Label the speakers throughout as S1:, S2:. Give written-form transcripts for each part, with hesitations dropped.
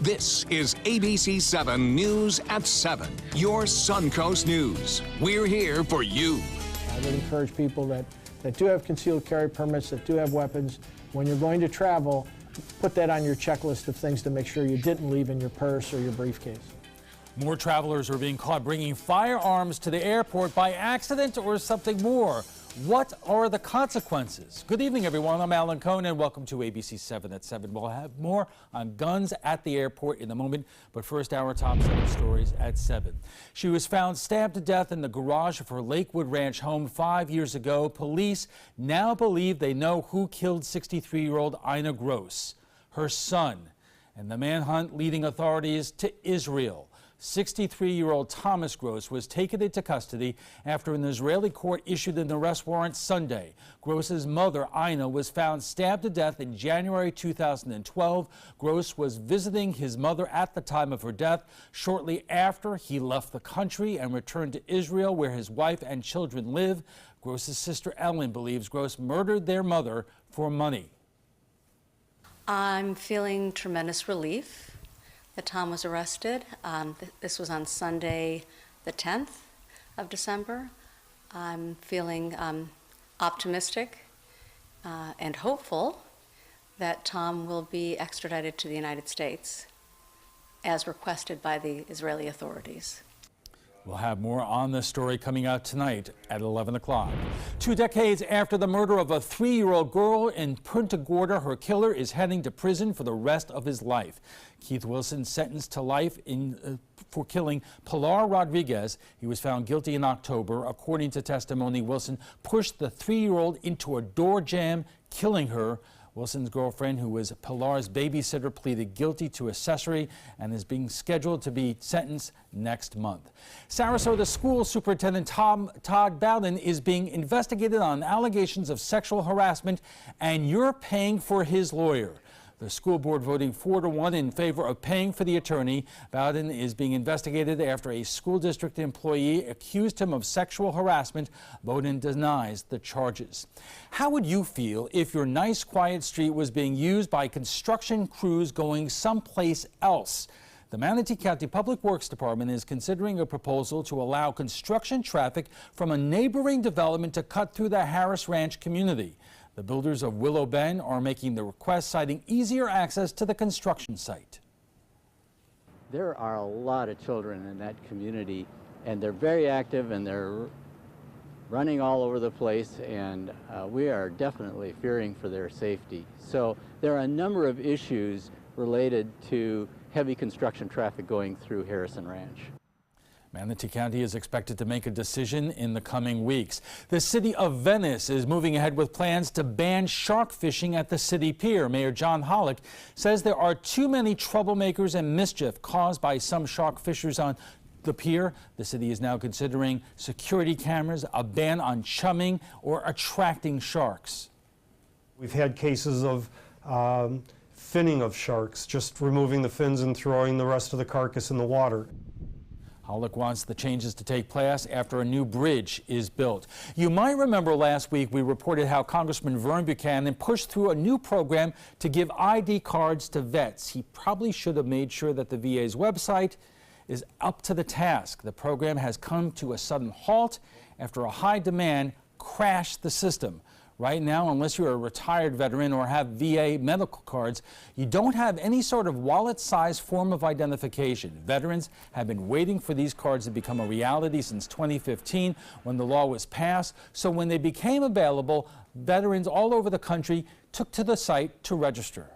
S1: This is ABC7 News at 7, your Suncoast News. We're here for you.
S2: I would encourage people that do have concealed carry permits, that do have weapons, when you're going to travel, put that on your checklist of things to make sure you didn't leave in your purse or your briefcase.
S3: More travelers are being caught bringing firearms to the airport by accident or something more. What are the consequences? Good evening, everyone. I'm Alan Cohn, and welcome to ABC 7 at 7. We'll have more on guns at the airport in a moment, but first, our top 7 stories at 7. She was found stabbed to death in the garage of her Lakewood Ranch home 5 years ago. Police now believe they know who killed 63-year-old Ina Gross, her son, and the manhunt leading authorities to Israel. 63-year-old Thomas Gross was taken into custody after an Israeli court issued an arrest warrant Sunday. Gross's mother, Ina, was found stabbed to death in January 2012. Gross was visiting his mother at the time of her death. Shortly after, he left the country and returned to Israel, where his wife and children live. Gross's sister, Ellen, believes Gross murdered their mother for money.
S4: I'm feeling tremendous relief that Tom was arrested. This was on Sunday, the 10th of December. I'm feeling optimistic and hopeful that Tom will be extradited to the United States as requested by the Israeli authorities.
S3: We'll have more on this story coming out tonight at 11 o'clock. 2 decades after the murder of a 3-year-old girl in Punta Gorda, her killer is heading to prison for the rest of his life. Keith Wilson, sentenced to life for killing Pilar Rodriguez. He was found guilty in October. According to testimony, Wilson pushed the 3-year-old into a door jamb, killing her. Wilson's girlfriend, who was Pilar's babysitter, pleaded guilty to accessory and is being scheduled to be sentenced next month. Sarasota School Superintendent Todd Bowden is being investigated on allegations of sexual harassment, and you're paying for his lawyer. The school board voting 4-1 in favor of paying for the attorney. Bowden is being investigated after a school district employee accused him of sexual harassment. Bowden denies the charges. How would you feel if your nice, quiet street was being used by construction crews going someplace else? The Manatee County Public Works Department is considering a proposal to allow construction traffic from a neighboring development to cut through the Harris Ranch community. The builders of Willow Bend are making the request, citing easier access to the construction site.
S5: There are a lot of children in that community, and they're very active, and they're running all over the place, and we are definitely fearing for their safety. So there are a number of issues related to heavy construction traffic going through Harrison Ranch.
S3: Manatee County is expected to make a decision in the coming weeks. The city of Venice is moving ahead with plans to ban shark fishing at the city pier. Mayor John Hollick says there are too many troublemakers and mischief caused by some shark fishers on the pier. The city is now considering security cameras, a ban on chumming, or attracting sharks.
S6: We've had cases of finning of sharks, just removing the fins and throwing the rest of the carcass in the water.
S3: Hollick wants the changes to take place after a new bridge is built. You might remember last week we reported how Congressman Vern Buchanan pushed through a new program to give ID cards to vets. He probably should have made sure that the VA's website is up to the task. The program has come to a sudden halt after a high demand crashed the system. Right now, unless you're a retired veteran or have VA medical cards, you don't have any sort of wallet-sized form of identification. Veterans have been waiting for these cards to become a reality since 2015 when the law was passed. So when they became available, veterans all over the country took to the site to register.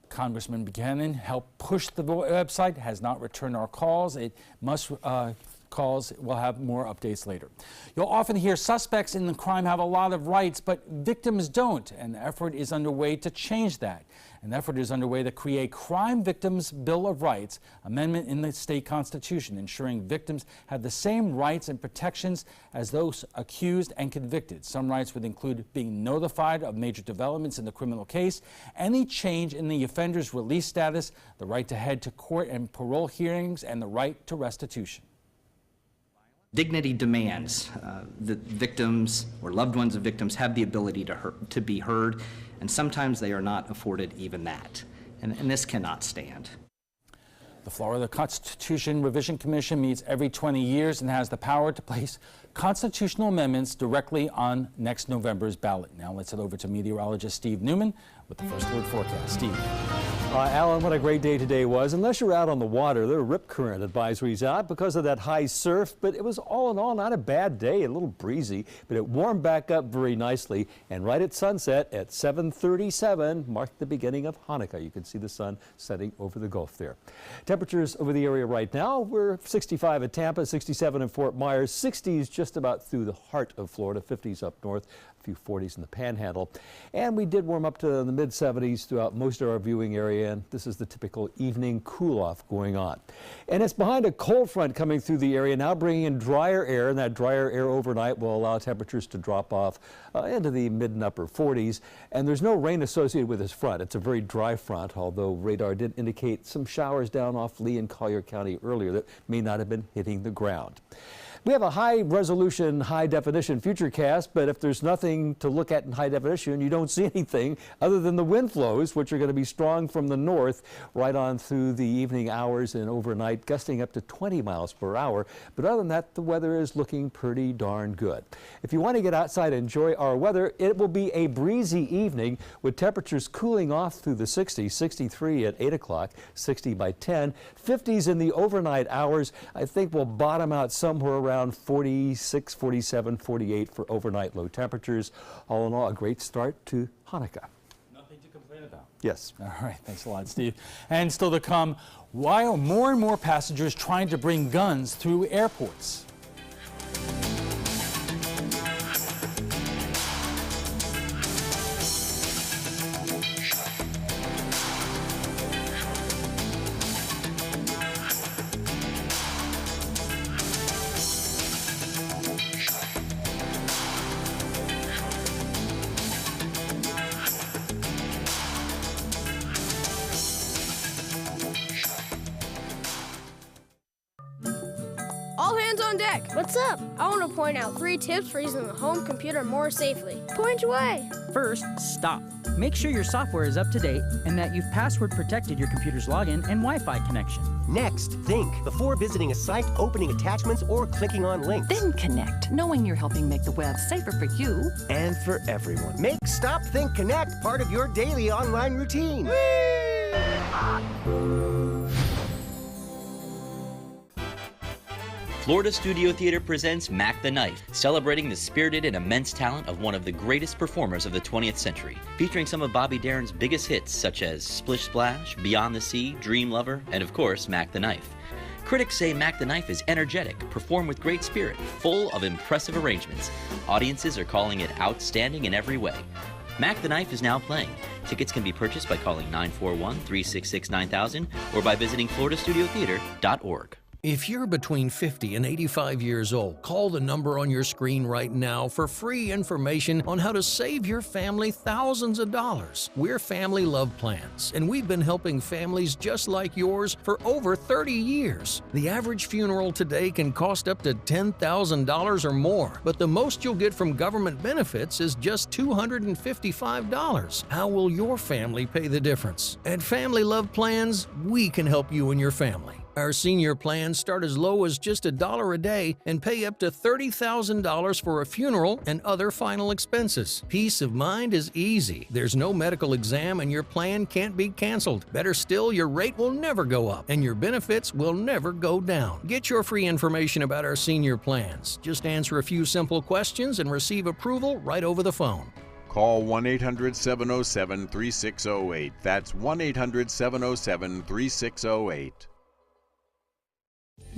S3: Congressman Buchanan helped push the website, has not returned our calls. It must calls. We'll have more updates later. You'll often hear suspects in the crime have a lot of rights, but victims don't. An effort is underway to change that. An effort is underway to create Crime Victims' Bill of Rights, amendment in the state constitution, ensuring victims have the same rights and protections as those accused and convicted. Some rights would include being notified of major developments in the criminal case, any change in the offender's release status, the right to head to court and parole hearings, and the right to restitution.
S7: Dignity demands that victims or loved ones of victims have the ability to be heard, and sometimes they are not afforded even that. And this cannot stand.
S3: The Florida Constitution Revision Commission meets every 20 years and has the power to place constitutional amendments directly on next November's ballot. Now let's head over to meteorologist Steve Newman with the First Alert forecast. Steve.
S8: Alan, what a great day today was. Unless you're out on the water, there are rip current advisories out because of that high surf, but it was all in all not a bad day, a little breezy, but it warmed back up very nicely. And right at sunset at 7:37 marked the beginning of Hanukkah. You can see the sun setting over the Gulf there. Temperatures over the area right now, we're 65 at Tampa, 67 in Fort Myers, 60s just about through the heart of Florida, 50s up north, a few 40s in the Panhandle. And we did warm up to the mid-70s throughout most of our viewing area, and this is the typical evening cool-off going on. And it's behind a cold front coming through the area now, bringing in drier air, and that drier air overnight will allow temperatures to drop off into the mid and upper 40s. And there's no rain associated with this front. It's a very dry front, although radar did indicate some showers down off Lee and Collier County earlier that may not have been hitting the ground. We have a high-resolution, high-definition futurecast, but if there's nothing to look at in high definition, you don't see anything other than the wind flows, which are going to be strong from the north right on through the evening hours and overnight, gusting up to 20 miles per hour. But other than that, the weather is looking pretty darn good. If you want to get outside and enjoy our weather, it will be a breezy evening with temperatures cooling off through the 60s, 63 at 8 o'clock, 60 by 10, 50s in the overnight hours. I think we'll bottom out somewhere around 46, 47, 48 for overnight low temperatures. All in all, a great start to Hanukkah.
S3: Nothing to complain about.
S8: Yes.
S3: All right, thanks a lot, Steve. And still to come, why are more and more passengers trying to bring guns through airports?
S9: All hands on deck.
S10: What's up?
S9: I want to point out 3 tips for using the home computer more safely.
S10: Point away.
S11: First, stop. Make sure your software is up to date and that you've password protected your computer's login and Wi-Fi connection.
S12: Next, think before visiting a site, opening attachments, or clicking on links.
S13: Then connect, knowing you're helping make the web safer for you
S12: and for everyone. Make Stop, Think, Connect part of your daily online routine.
S14: Florida Studio Theater presents Mac the Knife, celebrating the spirited and immense talent of one of the greatest performers of the 20th century, featuring some of Bobby Darin's biggest hits such as Splish Splash, Beyond the Sea, Dream Lover, and of course, Mac the Knife. Critics say Mac the Knife is energetic, performed with great spirit, full of impressive arrangements. Audiences are calling it outstanding in every way. Mac the Knife is now playing. Tickets can be purchased by calling 941-366-9000 or by visiting floridastudiotheater.org.
S15: If you're between 50 and 85 years old, call the number on your screen right now for free information on how to save your family thousands of dollars. We're Family Love Plans, and we've been helping families just like yours for over 30 years. The average funeral today can cost up to $10,000 or more, but the most you'll get from government benefits is just $255. How will your family pay the difference? At Family Love Plans, we can help you and your family. Our senior plans start as low as just $1 a day and pay up to $30,000 for a funeral and other final expenses. Peace of mind is easy. There's no medical exam and your plan can't be canceled. Better still, your rate will never go up and your benefits will never go down. Get your free information about our senior plans. Just answer a few simple questions and receive approval right over the phone.
S16: Call 1-800-707-3608. That's 1-800-707-3608.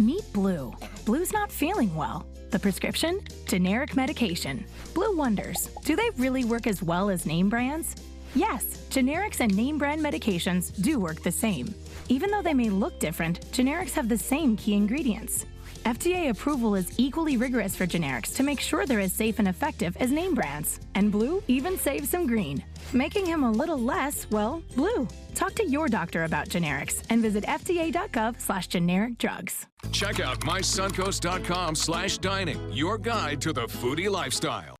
S17: Meet Blue. Blue's not feeling well. The prescription? Generic medication. Blue wonders, do they really work as well as name brands? Yes, generics and name brand medications do work the same. Even though they may look different, generics have the same key ingredients. FDA approval is equally rigorous for generics to make sure they're as safe and effective as name brands. And Blue even saves some green, making him a little less, well, blue. Talk to your doctor about generics and visit fda.gov/generic drugs.
S1: Check out mysuncoast.com/dining, your guide to the foodie lifestyle.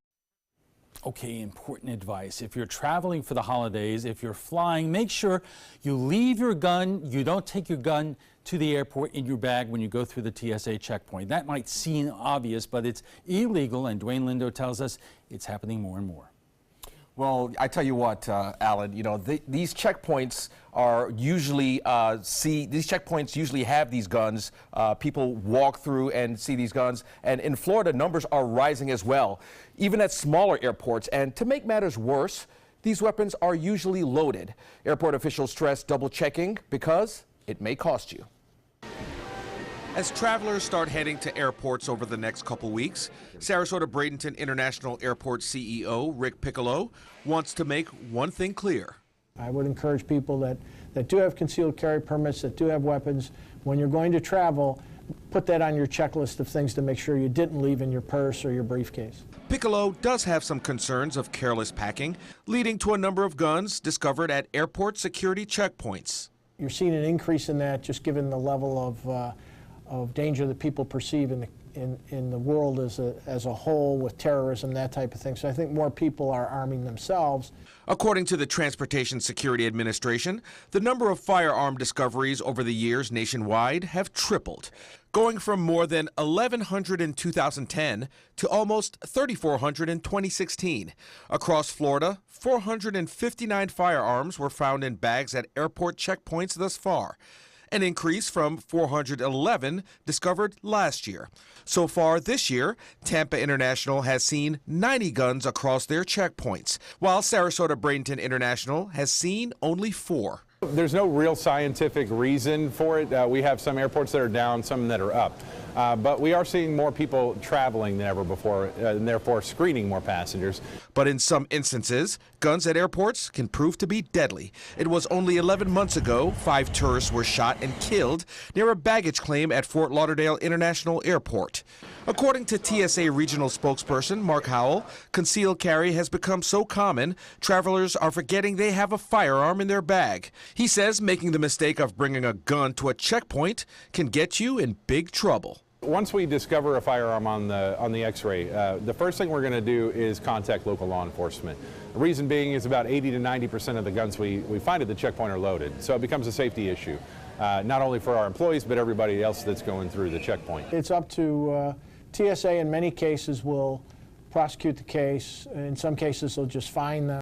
S3: Okay, important advice. If you're traveling for the holidays, if you're flying, make sure you leave your gun, you don't take your gun to the airport in your bag when you go through the TSA checkpoint. That might seem obvious, but it's illegal, and Dwayne Lindo tells us it's happening more and more.
S10: Well, I tell you what, Alan, you know, these checkpoints are usually, these checkpoints usually have these guns. People walk through and see these guns. And in Florida, numbers are rising as well, even at smaller airports. And to make matters worse, these weapons are usually loaded. Airport officials stress double checking because it may cost you.
S16: As travelers start heading to airports over the next couple weeks, Sarasota-Bradenton International Airport CEO Rick Piccolo wants to make one thing clear.
S2: I would encourage people that do have concealed carry permits, that do have weapons, when you're going to travel, put that on your checklist of things to make sure you didn't leave in your purse or your briefcase.
S16: Piccolo does have some concerns of careless packing, leading to a number of guns discovered at airport security checkpoints.
S2: You're seeing an increase in that just given the level of danger that people perceive in the world as a whole with terrorism, that type of thing. So I think more people are arming themselves.
S16: According to the Transportation Security Administration, the number of firearm discoveries over the years nationwide have tripled, going from more than 1,100 in 2010 to almost 3,400 in 2016. Across Florida, 459 firearms were found in bags at airport checkpoints thus far, an increase from 411 discovered last year. So far this year, Tampa International has seen 90 guns across their checkpoints, while Sarasota-Bradenton International has seen only 4.
S18: There's no real scientific reason for it. We have some airports that are down, some that are up. But we are seeing more people traveling than ever before, and therefore screening more passengers.
S16: But in some instances, guns at airports can prove to be deadly. It was only 11 months ago 5 tourists were shot and killed near a baggage claim at Fort Lauderdale International Airport. According to TSA regional spokesperson Mark Howell, concealed carry has become so common, travelers are forgetting they have a firearm in their bag. He says making the mistake of bringing a gun to a checkpoint can get you in big trouble.
S18: Once we discover a firearm on the x-ray, the first thing we're going to do is contact local law enforcement. The reason being is about 80 to 90% of the guns we find at the checkpoint are loaded, so it becomes a safety issue, not only for our employees but everybody else that's going through the checkpoint.
S2: It's up to TSA. In many cases will prosecute the case. In some cases they'll just fine them.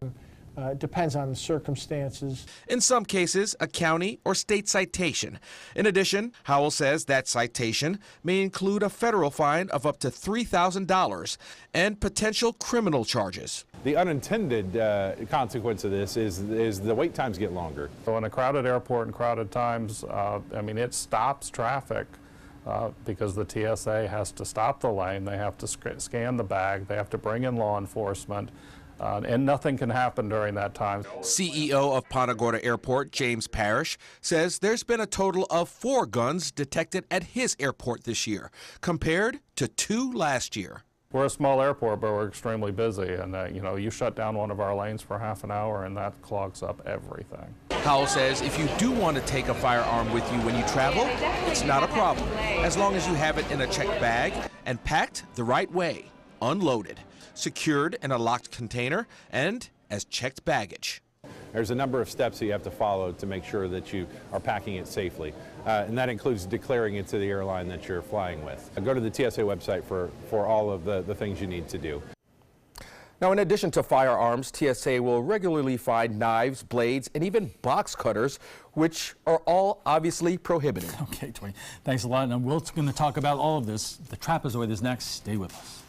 S2: It depends on the circumstances.
S16: In some cases, a county or state citation. In addition, Howell says that citation may include a federal fine of up to $3,000 and potential criminal charges.
S18: The unintended consequence of this is the wait times get longer.
S19: So in a crowded airport and crowded times, I mean, it stops traffic. Because the TSA has to stop the lane, they have to scan the bag, they have to bring in law enforcement, and nothing can happen during that time.
S16: CEO of Punta Gorda Airport, James Parrish, says there's been a total of 4 guns detected at his airport this year, compared to 2 last year.
S19: We're a small airport, but we're extremely busy, and you know, you shut down one of our lanes for half an hour and that clogs up everything.
S16: Howell says if you do want to take a firearm with you when you travel, it's not a problem, as long as you have it in a checked bag and packed the right way, unloaded, secured in a locked container, and as checked baggage.
S18: There's a number of steps that you have to follow to make sure that you are packing it safely, and that includes declaring it to the airline that you're flying with. Go to the TSA website for all of the things you need to do.
S10: Now, in addition to firearms, TSA will regularly find knives, blades, and even box cutters, which are all obviously prohibited.
S3: Okay, Dwayne, thanks a lot. And we're going to talk about all of this. The Trapezoid is next. Stay with us.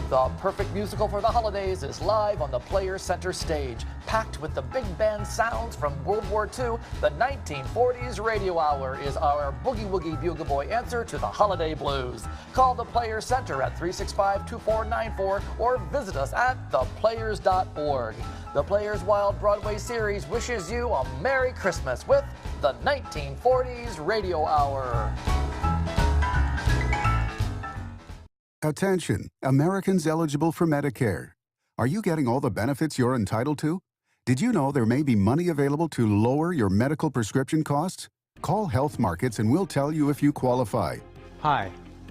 S20: The perfect musical for the holidays is live on the Players Center stage. Packed with the big band sounds from World War II, the 1940s Radio Hour is our boogie-woogie bugle boy answer to the holiday blues. Call the Players Center at 365-2494 or visit us at theplayers.org. The Players Wild Broadway series wishes you a Merry Christmas with the 1940s Radio Hour.
S21: Attention, Americans eligible for Medicare. Are you getting all the benefits you're entitled to? Did you know there may be money available to lower your medical prescription costs? Call Health Markets and we'll tell you if you qualify.
S22: Hi,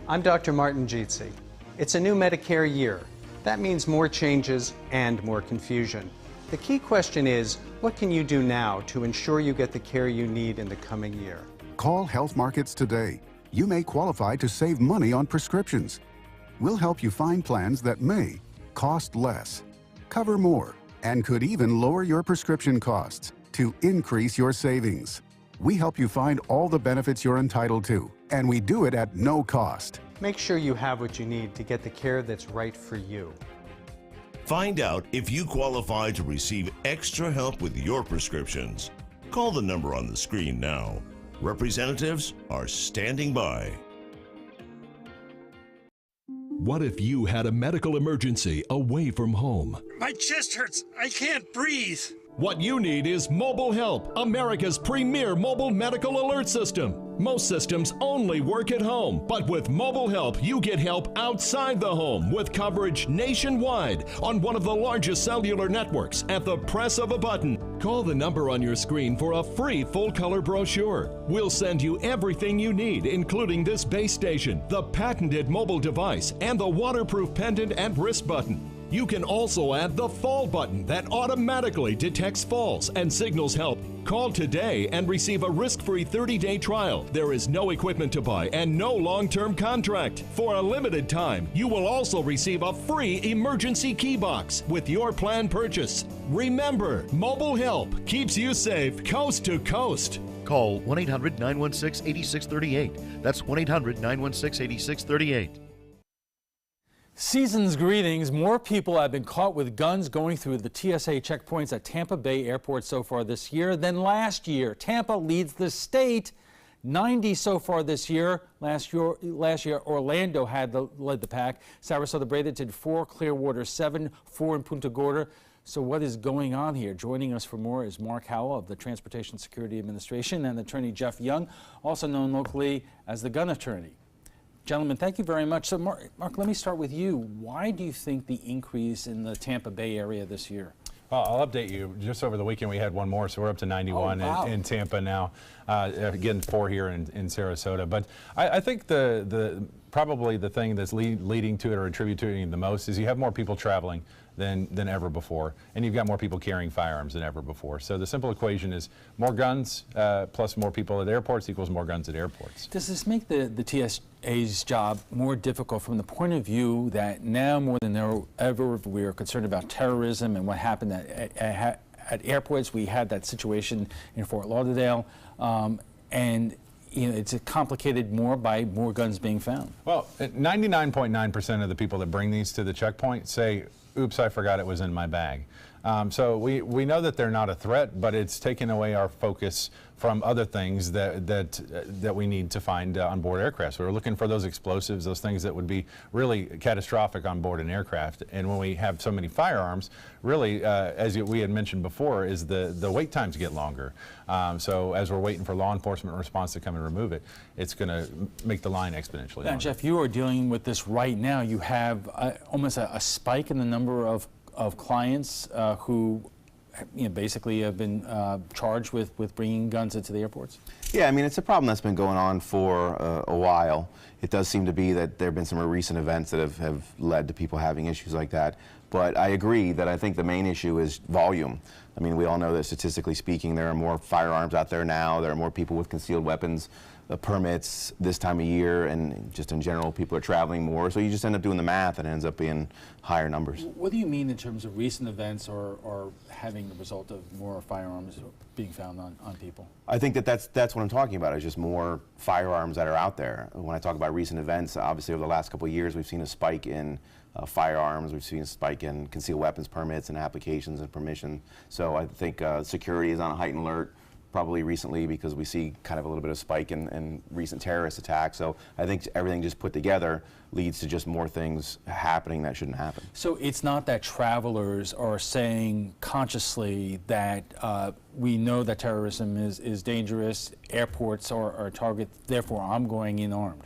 S22: I'm Dr. Martin Jeetzy. It's a new Medicare year. That means more changes and more confusion. The key question is, what can you do now to ensure you get the care you need in the coming year?
S21: Call Health Markets today. You may qualify to save money on prescriptions. We'll help you find plans that may cost less, cover more, and could even lower your prescription costs to increase your savings. We help you find all the benefits you're entitled to, and we do it at no cost.
S22: Make sure you have what you need to get the care that's right for you.
S23: Find out if you qualify to receive extra help with your prescriptions. Call the number on the screen now. Representatives are standing by.
S24: What if you had a medical emergency away from home?
S25: My chest hurts. I can't breathe.
S24: What you need is Mobile Help, America's premier mobile medical alert system. Most systems only work at home, but with Mobile Help, you get help outside the home with coverage nationwide on one of the largest cellular networks at the press of a button. Call the number on your screen for a free full-color brochure. We'll send you everything you need, including this base station, the patented mobile device, and the waterproof pendant and wrist button. You can also add the fall button that automatically detects falls and signals help. Call today and receive a risk-free 30-day trial. There is no equipment to buy and no long-term contract. For a limited time, you will also receive a free emergency key box with your plan purchase. Remember, Mobile Help keeps you safe coast to coast.
S26: Call 1-800-916-8638. That's 1-800-916-8638.
S3: Season's greetings. More people have been caught with guns going through the TSA checkpoints at Tampa Bay Airport so far this year than last year. Tampa leads the state, 90 so far this year. Last year Orlando led the pack. Sarasota Bradenton 4, Clearwater 7, 4 in Punta Gorda. So what is going on here? Joining us for more is Mark Howell of the Transportation Security Administration and attorney Jeff Young, also known locally as the gun attorney. Gentlemen, thank you very much. So, Mark, let me start with you. Why do you think the increase in the Tampa Bay area this year?
S18: Well, I'll update you. Just over the weekend, we had one more, so we're up to 91 in Tampa now. Again, 4 here in Sarasota. But I think probably the thing that's leading to it or attributing the most is you have more people traveling than ever before, and you've got more people carrying firearms than ever before. So the simple equation is more guns plus more people at airports equals more guns at airports.
S3: Does this make the TSA's job more difficult from the point of view that now more than ever we are concerned about terrorism and what happened at airports? We had that situation in Fort Lauderdale, and it's complicated more by more guns being found.
S18: Well, 99.9% of the people that bring these to the checkpoint say, oops, I forgot it was in my bag. So we know that they're not a threat, but it's taken away our focus from other things that we need to find on board aircraft. So we're looking for those explosives, those things that would be really catastrophic on board an aircraft. And when we have so many firearms, really, as we had mentioned before, is the wait times get longer. So as we're waiting for law enforcement response to come and remove it, it's going to make the line exponentially longer.
S3: Now, Jeff, you are dealing with this right now. You have almost a spike in the number of clients who basically have been charged with bringing guns into the airports?
S27: Yeah, I mean, it's a problem that's been going on for a while. It does seem to be that there have been some recent events that have led to people having issues like that. But I agree that I think the main issue is volume. I mean, we all know that statistically speaking, there are more firearms out there now. There are more people with concealed weapons permits this time of year, and just in general, people are traveling more. So you just end up doing the math, and it ends up being higher numbers.
S3: What do you mean in terms of recent events or having the result of more firearms being found on people?
S27: I think that's what I'm talking about, is just more firearms that are out there. When I talk about recent events, obviously over the last couple of years, we've seen a spike in firearms, we've seen a spike in concealed weapons permits and applications and permission. So I think security is on a heightened alert. probably recently because we see kind of a little bit of spike in recent terrorist attacks. So I think everything just put together leads to just more things happening that shouldn't happen.
S3: So it's not that travelers are saying consciously that we know that terrorism is dangerous, airports are a target, therefore I'm going in armed.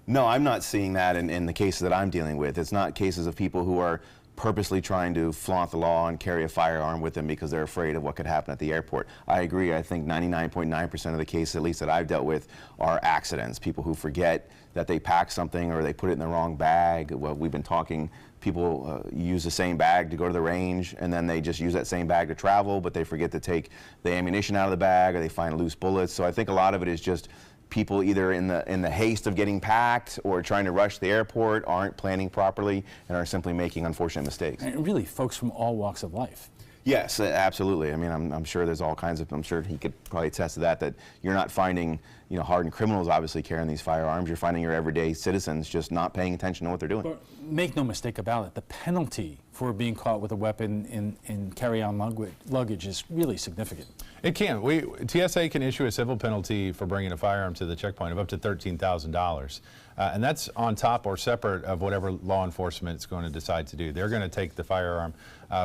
S27: No, I'm not seeing that in the cases that I'm dealing with. It's not cases of people who are purposely trying to flaunt the law and carry a firearm with them because they're afraid of what could happen at the airport. I agree. I think 99.9% of the cases, at least that I've dealt with, are accidents. People who forget that they pack something or they put it in the wrong bag. Well, we've been talking, people use the same bag to go to the range, and then they just use that same bag to travel, but they forget to take the ammunition out of the bag, or they find loose bullets. So I think a lot of it is just people either in the haste of getting packed or trying to rush the airport aren't planning properly and are simply making unfortunate mistakes.
S3: And really, folks from all walks of life.
S27: Yes, absolutely. I mean, I'm sure there's all kinds of, I'm sure he could probably attest to that you're not finding, hardened criminals obviously carrying these firearms. You're finding your everyday citizens just not paying attention to what they're doing.
S3: But make no mistake about it, the penalty for being caught with a weapon in carry-on luggage is really significant.
S18: It can. TSA can issue a civil penalty for bringing a firearm to the checkpoint of up to $13,000. And that's on top or separate of whatever law enforcement is going to decide to do. They're going to take the firearm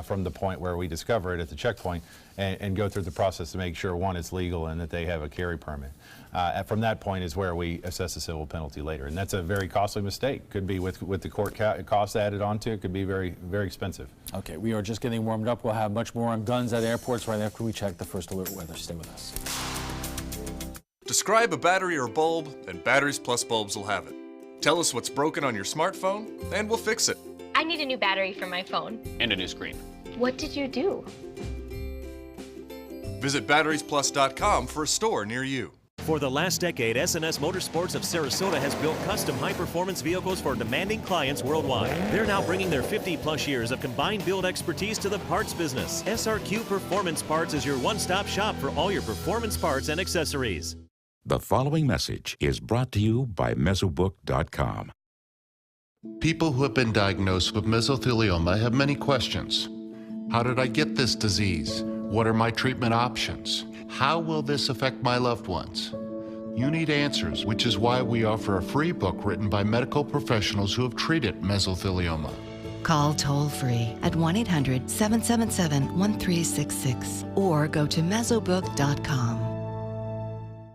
S18: from the point where we discover it at the checkpoint and go through the process to make sure, one, it's legal and that they have a carry permit. From that point is where we assess a civil penalty later. And that's a very costly mistake. Could be with the court costs added onto it, could be very, very expensive.
S3: Okay, we are just getting warmed up. We'll have much more on guns at airports right after we check the First Alert weather. Stay with us.
S4: Describe a battery or bulb, and Batteries Plus bulbs will have it. Tell us what's broken on your smartphone, and we'll fix it.
S5: I need a new battery for my phone.
S4: And a new screen.
S5: What did you do?
S4: Visit batteriesplus.com for a store near you.
S6: For the last decade, S&S Motorsports of Sarasota has built custom high-performance vehicles for demanding clients worldwide. They're now bringing their 50-plus years of combined build expertise to the parts business. SRQ Performance Parts is your one-stop shop for all your performance parts and accessories.
S7: The following message is brought to you by Mesobook.com.
S8: People who have been diagnosed with mesothelioma have many questions. How did I get this disease? What are my treatment options? How will this affect my loved ones? You need answers, which is why we offer a free book written by medical professionals who have treated mesothelioma.
S9: Call toll-free at 1-800-777-1366 or go to mesobook.com.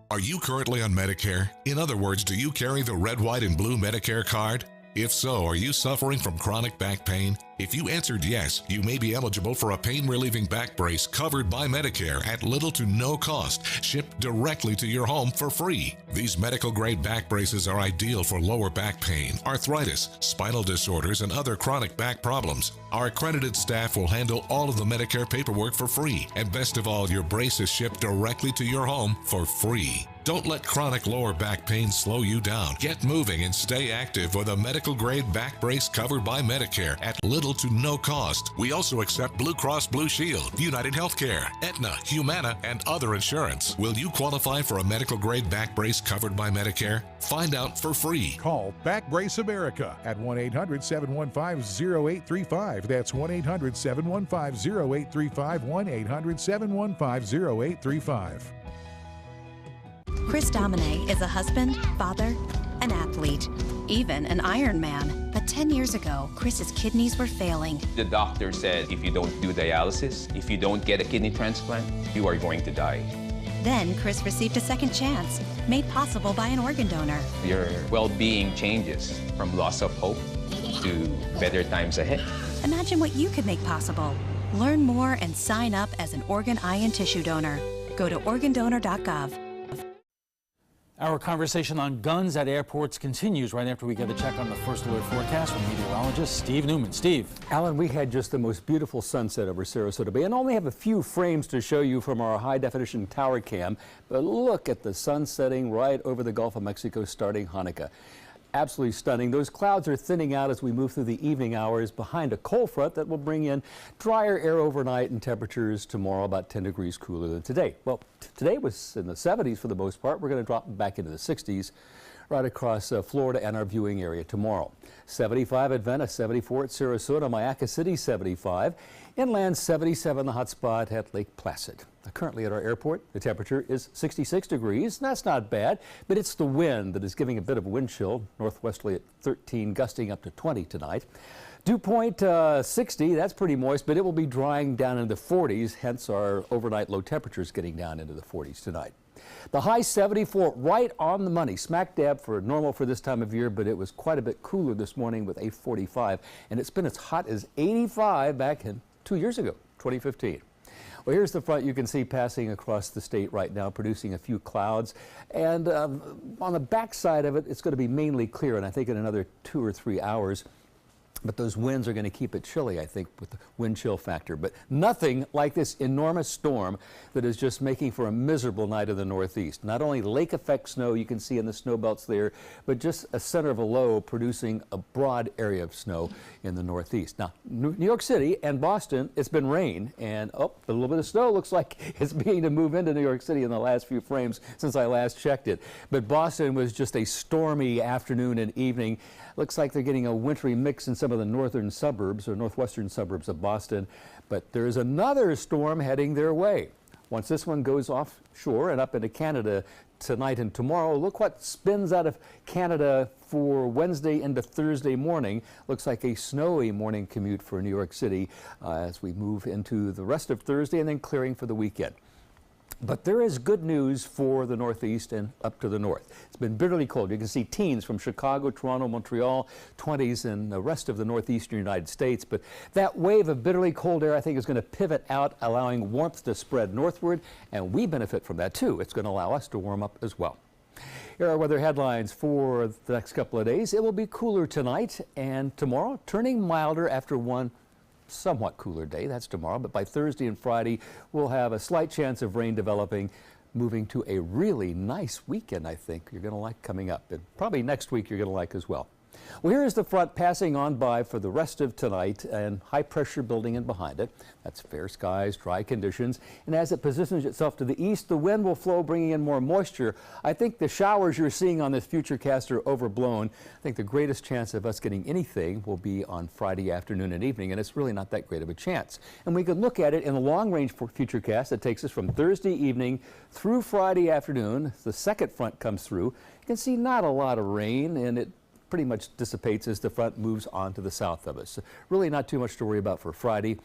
S26: Are you currently on Medicare? In other words, do you carry the red, white, and blue Medicare card? If so, are you suffering from chronic back pain? If you answered yes, you may be eligible for a pain-relieving back brace covered by Medicare at little to no cost, shipped directly to your home for free. These medical-grade back braces are ideal for lower back pain, arthritis, spinal disorders, and other chronic back problems. Our accredited staff will handle all of the Medicare paperwork for free, and best of all, your brace is shipped directly to your home for free. Don't let chronic lower back pain slow you down. Get moving and stay active with a medical-grade back brace covered by Medicare at little to no cost. We also accept Blue Cross Blue Shield, United Healthcare, Aetna, Humana, and other insurance. Will you qualify for a medical-grade back brace covered by Medicare? Find out for free.
S28: Call Back Brace America at 1-800-715-0835. That's 1-800-715-0835, 1-800-715-0835.
S29: Chris Domine is a husband, father, an athlete, even an Ironman. But 10 years ago, Chris's kidneys were failing.
S30: The doctor said if you don't do dialysis, if you don't get a kidney transplant, you are going to die.
S29: Then Chris received a second chance, made possible by an organ donor.
S30: Your well-being changes from loss of hope to better times ahead.
S29: Imagine what you could make possible. Learn more and sign up as an organ, eye, and tissue donor. Go to organdonor.gov.
S3: Our conversation on guns at airports continues right after we get a check on the First Alert forecast from meteorologist Steve Newman. Steve.
S31: Alan, we had just the most beautiful sunset over Sarasota Bay and only have a few frames to show you from our high-definition tower cam, but look at the sun setting right over the Gulf of Mexico starting Hanukkah. Absolutely stunning. Those clouds are thinning out as we move through the evening hours behind a cold front that will bring in drier air overnight and temperatures tomorrow about 10 degrees cooler than today. Well, today was in the 70s for the most part. We're going to drop back into the 60s. right across Florida and our viewing area tomorrow. 75 at Venice, 74 at Sarasota, Mayaca City 75, inland 77, the hot spot at Lake Placid. Currently at our airport, the temperature is 66 degrees. That's not bad, but it's the wind that is giving a bit of wind chill, northwesterly at 13, gusting up to 20 tonight. Dew point 60, that's pretty moist, but it will be drying down into the 40s, hence our overnight low temperatures getting down into the 40s tonight. The high 74, right on the money, smack dab for normal for this time of year, but it was quite a bit cooler this morning with a 45, and it's been as hot as 85 back in 2 years ago, 2015. Well, here's the front you can see passing across the state right now, producing a few clouds. And on the back side of it, it's going to be mainly clear, and I think in another 2 or 3 hours. But those winds are going to keep it chilly, I think, with the wind chill factor. But nothing like this enormous storm that is just making for a miserable night in the Northeast. Not only lake effect snow you can see in the snow belts there, but just a center of a low producing a broad area of snow in the Northeast. Now, New York City and Boston, it's been rain, and a little bit of snow looks like it's beginning to move into New York City in the last few frames since I last checked it. But Boston was just a stormy afternoon and evening. Looks like they're getting a wintry mix in some of the northern suburbs or northwestern suburbs of Boston, but there's another storm heading their way. Once this one goes offshore and up into Canada tonight and tomorrow, look what spins out of Canada for Wednesday into Thursday morning. Looks like a snowy morning commute for New York City as we move into the rest of Thursday and then clearing for the weekend. But there is good news for the Northeast and up to the north. It's been bitterly cold. You can see teens from Chicago, Toronto, Montreal, 20s in the rest of the northeastern United States. But that wave of bitterly cold air, I think, is going to pivot out, allowing warmth to spread northward, and we benefit from that too. It's going to allow us to warm up as well. Here are weather headlines for the next couple of days. It will be cooler tonight and tomorrow, turning milder after one somewhat cooler day. That's tomorrow, but by Thursday and Friday, we'll have a slight chance of rain developing, moving to a really nice weekend, I think, you're going to like coming up. And probably next week you're going to like as well. Well, here is the front passing on by for the rest of tonight and high pressure building in behind it. That's fair skies, dry conditions. And as it positions itself to the east, the wind will flow, bringing in more moisture. I think the showers you're seeing on this futurecast are overblown. I think the greatest chance of us getting anything will be on Friday afternoon and evening, and it's really not that great of a chance. And we can look at it in the long range futurecast that takes us from Thursday evening through Friday afternoon. The second front comes through. You can see not a lot of rain, and it pretty much dissipates as the front moves on to the south of us. So really not too much to worry about for Friday.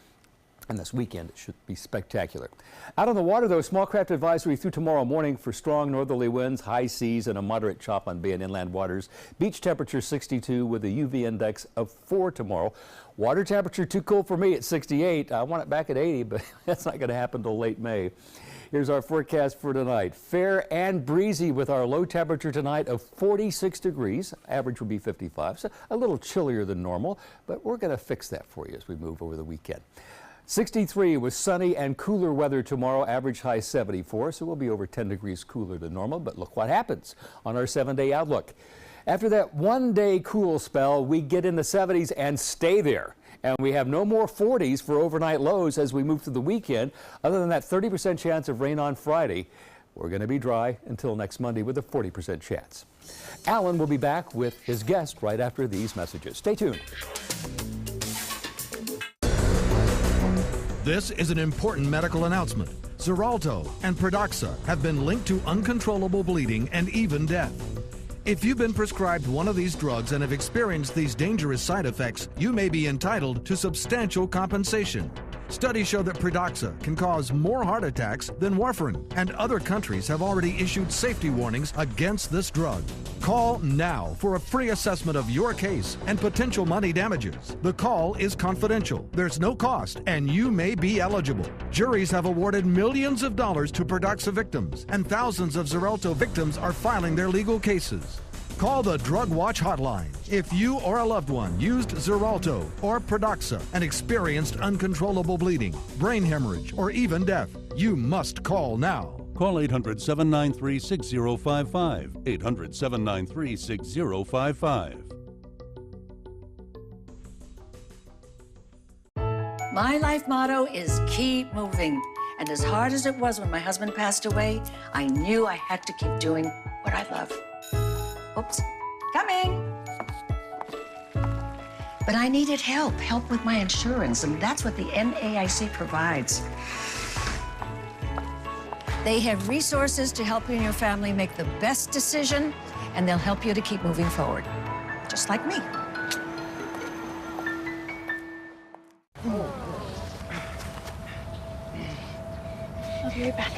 S31: And this weekend it should be spectacular. Out on the water, though, small craft advisory through tomorrow morning for strong northerly winds, high seas, and a moderate chop on bay and inland waters. Beach temperature 62 with a UV index of 4 tomorrow. Water temperature too cold for me at 68. I want it back at 80, but that's not going to happen till late May. Here's our forecast for tonight. Fair and breezy with our low temperature tonight of 46 degrees. Average will be 55, so a little chillier than normal, but we're going to fix that for you as we move over the weekend. 63 with sunny and cooler weather tomorrow, average high 74, so we'll be over 10 degrees cooler than normal, but look what happens on our 7-day outlook. After that one-day cool spell, we get in the 70s and stay there. And we have no more 40s for overnight lows as we move through the weekend. Other than that 30% chance of rain on Friday, we're going to be dry until next Monday with a 40% chance. Alan will be back with his guest right after these messages. Stay tuned.
S1: This is an important medical announcement. Xarelto and Pradaxa have been linked to uncontrollable bleeding and even death. If you've been prescribed one of these drugs and have experienced these dangerous side effects, you may be entitled to substantial compensation. Studies show that Pradaxa can cause more heart attacks than warfarin, and other countries have already issued safety warnings against this drug. Call now for a free assessment of your case and potential money damages. The call is confidential, there's no cost, and you may be eligible. Juries have awarded millions of dollars to Pradaxa victims, and thousands of Xarelto victims are filing their legal cases. Call the Drug Watch hotline if you or a loved one used Xarelto or Pradaxa and experienced uncontrollable bleeding, brain hemorrhage, or even death. You must call now.
S2: Call 800-793-6055. 800-793-6055.
S10: My life motto is keep moving. And as hard as it was when my husband passed away, I knew I had to keep doing what I love. Oops, coming. But I needed help with my insurance, and that's what the NAIC provides. They have resources to help you and your family make the best decision, and they'll help you to keep moving forward, just like me.
S5: I'll be right back.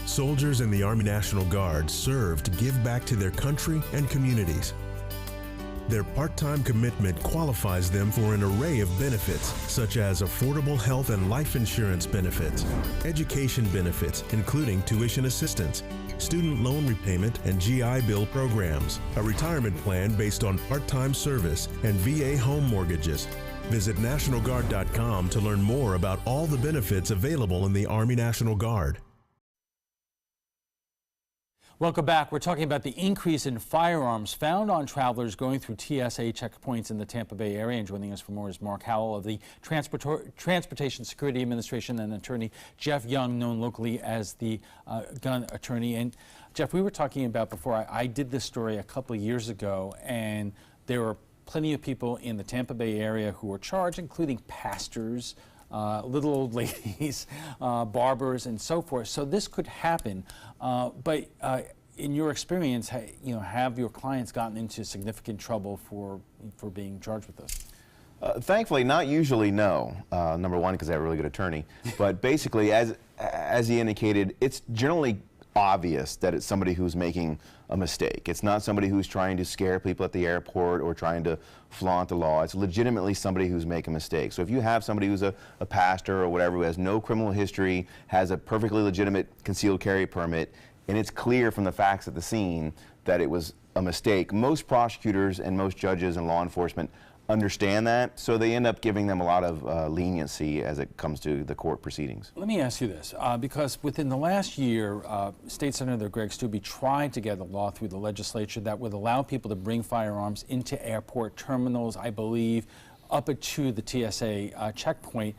S2: Soldiers in the Army National Guard serve to give back to their country and communities. Their part-time commitment qualifies them for an array of benefits, such as affordable health and life insurance benefits, education benefits, including tuition assistance, student loan repayment, and GI Bill programs, a retirement plan based on part-time service, and VA home mortgages. Visit NationalGuard.com to learn more about all the benefits available in the Army National Guard.
S3: Welcome back. We're talking about the increase in firearms found on travelers going through TSA checkpoints in the Tampa Bay area. And joining us for more is Mark Howell of the Transportation Security Administration and attorney Jeff Young, known locally as the gun attorney. And Jeff, we were talking about before, I did this story a couple of years ago, and there were plenty of people in the Tampa Bay area who were charged, including pastors, little old ladies, barbers, and so forth. So this could happen, but in your experience, have your clients gotten into significant trouble for being charged with this?
S27: Thankfully, not usually, no. Number one, because I have a really good attorney. But basically, as he indicated, it's generally obvious that it's somebody who's making a mistake. It's not somebody who's trying to scare people at the airport or trying to flaunt the law. It's legitimately somebody who's making a mistake. So if you have somebody who's a pastor or whatever who has no criminal history, has a perfectly legitimate concealed carry permit, and it's clear from the facts at the scene that it was a mistake, most prosecutors and most judges and law enforcement understand that, so they end up giving them a lot of leniency as it comes to the court proceedings.
S3: Let me ask you this, because within the last year, State Senator Greg Steube tried to get a law through the legislature that would allow people to bring firearms into airport terminals, I believe, up to the TSA checkpoint.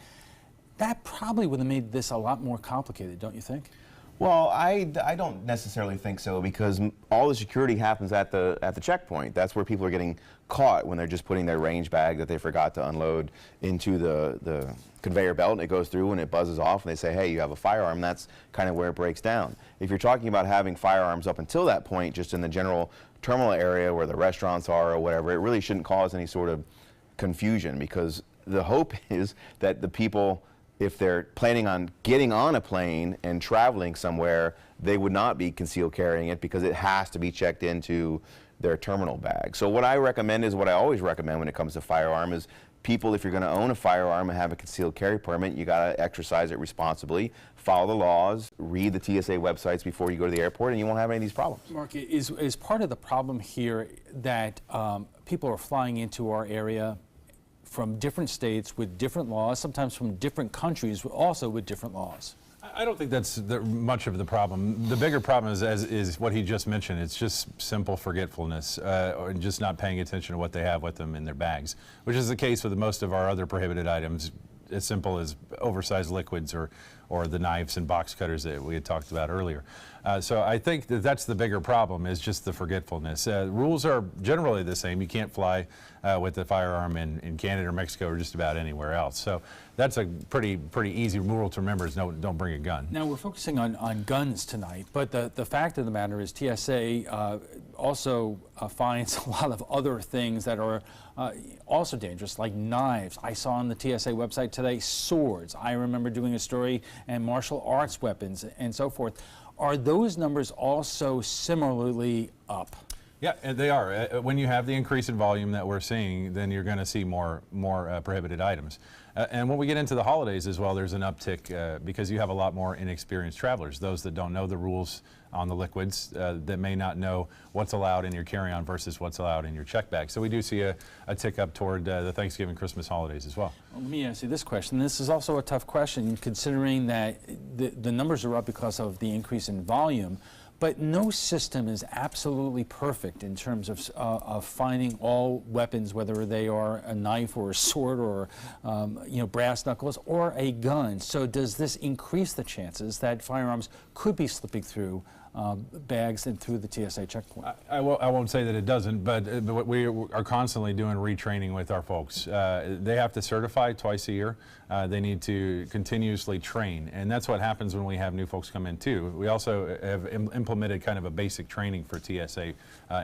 S3: That probably would have made this a lot more complicated, don't you think?
S27: Well, I don't necessarily think so, because all the security happens at the checkpoint. That's where people are getting caught when they're just putting their range bag that they forgot to unload into the conveyor belt, and it goes through and it buzzes off and they say, hey, you have a firearm. That's kind of where it breaks down. If you're talking about having firearms up until that point, just in the general terminal area where the restaurants are or whatever, it really shouldn't cause any sort of confusion, because the hope is that the people, if they're planning on getting on a plane and traveling somewhere, they would not be concealed carrying it, because it has to be checked into their terminal bag. So what I recommend is what I always recommend when it comes to firearm is people, if you're going to own a firearm and have a concealed carry permit, you got to exercise it responsibly, follow the laws, read the TSA websites before you go to the airport, and you won't have any of these problems.
S3: Mark, is part of the problem here that people are flying into our area from different states with different laws, sometimes from different countries also with different laws?
S18: I don't think that's much of the problem. The bigger problem is what he just mentioned. It's just simple forgetfulness, or just not paying attention to what they have with them in their bags, which is the case with most of our other prohibited items, as simple as oversized liquids or the knives and box cutters that we had talked about earlier. So I think that's the bigger problem, is just the forgetfulness. Rules are generally the same. You can't fly with a firearm in Canada or Mexico or just about anywhere else. So that's a pretty easy rule to remember, is don't bring a gun.
S3: Now we're focusing on guns tonight, but the fact of the matter is TSA also finds a lot of other things that are also dangerous, like knives. I saw on the TSA website today swords. I remember doing a story, and martial arts weapons and so forth. Are those numbers also similarly up?
S18: Yeah, they are. When you have the increase in volume that we're seeing, then you're going to see more prohibited items. And when we get into the holidays as well, there's an uptick because you have a lot more inexperienced travelers, those that don't know the rules on the liquids, that may not know what's allowed in your carry-on versus what's allowed in your check bag. So we do see a tick up toward the Thanksgiving, Christmas holidays as well.
S3: Well, let me ask you this question. This is also a tough question, considering that the numbers are up because of the increase in volume. But no system is absolutely perfect in terms of finding all weapons, whether they are a knife or a sword or brass knuckles or a gun. So does this increase the chances that firearms could be slipping through bags and through the TSA checkpoint?
S18: I won't say that it doesn't, but we are constantly doing retraining with our folks. They have to certify twice a year. They need to continuously train, and that's what happens when we have new folks come in too. We also have implemented kind of a basic training for TSA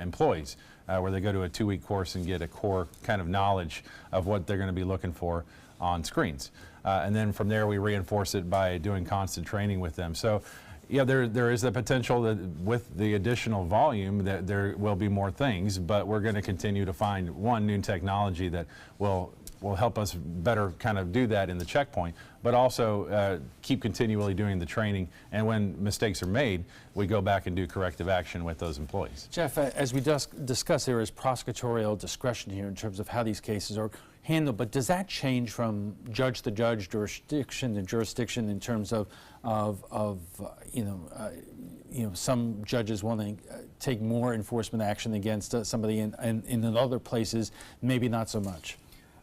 S18: employees, where they go to a 2-week course and get a core kind of knowledge of what they're going to be looking for on screens. And then from there we reinforce it by doing constant training with them. So yeah, there is the potential that with the additional volume that there will be more things, but we're going to continue to find new technology that will help us better kind of do that in the checkpoint, but also keep continually doing the training. And when mistakes are made, we go back and do corrective action with those employees.
S3: Jeff, as we discussed, there is prosecutorial discretion here in terms of how these cases are handled, but does that change from judge to judge, jurisdiction to jurisdiction, in terms of some judges want to take more enforcement action against somebody, and in other places maybe not so much?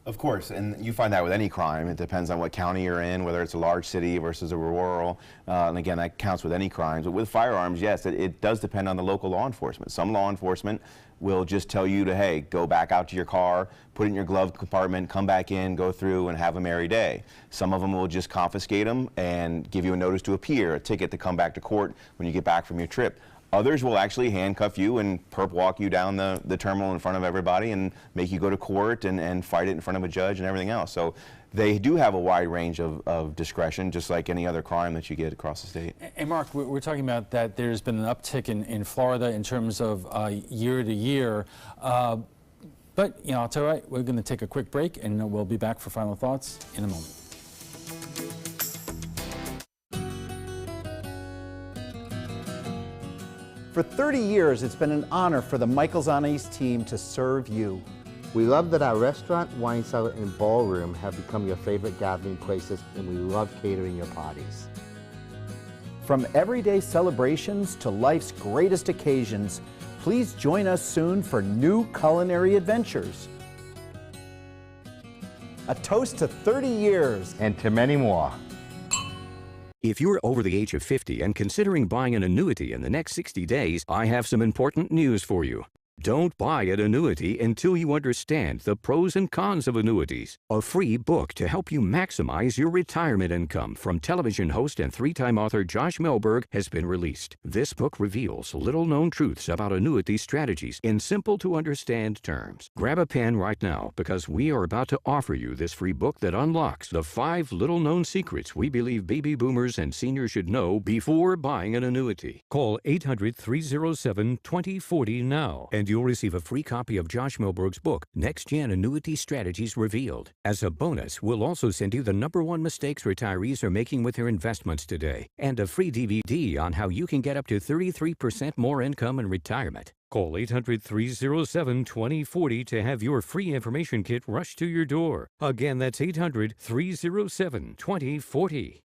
S27: Of course, and you find that with any crime. It depends on what county you're in, whether it's a large city versus a rural, and again, that counts with any crimes. But with firearms, yes, it does depend on the local law enforcement. Some law enforcement will just tell you to, hey, go back out to your car, put it in your glove compartment, come back in, go through, and have a merry day. Some of them will just confiscate them and give you a notice to appear, a ticket to come back to court when you get back from your trip. Others will actually handcuff you and perp walk you down the terminal in front of everybody and make you go to court and fight it in front of a judge and everything else. So they do have a wide range of discretion, just like any other crime that you get across the state.
S3: And Mark, we're talking about that there's been an uptick in Florida in terms of year to year. But, it's all right. We're going to take a quick break, and we'll be back for final thoughts in a moment.
S11: For 30 years, it's been an honor for the Michaels on Ice team to serve you.
S12: We love that our restaurant, wine cellar, and ballroom have become your favorite gathering places, and we love catering your parties.
S11: From everyday celebrations to life's greatest occasions, please join us soon for new culinary adventures. A toast to 30 years.
S12: And to many more.
S13: If you're over the age of 50 and considering buying an annuity in the next 60 days, I have some important news for you. Don't buy an annuity until you understand the pros and cons of annuities. A free book to help you maximize your retirement income from television host and 3-time author Josh Melberg has been released. This book reveals little-known truths about annuity strategies in simple-to-understand terms. Grab a pen right now, because we are about to offer you this free book that unlocks the 5 little-known secrets we believe baby boomers and seniors should know before buying an annuity. Call 800-307-2040 now, and you'll receive a free copy of Josh Melberg's book, Next Gen Annuity Strategies Revealed. As a bonus, we'll also send you the #1 mistakes retirees are making with their investments today, and a free DVD on how you can get up to 33% more income in retirement. Call 800-307-2040 to have your free information kit rushed to your door. Again, that's 800-307-2040.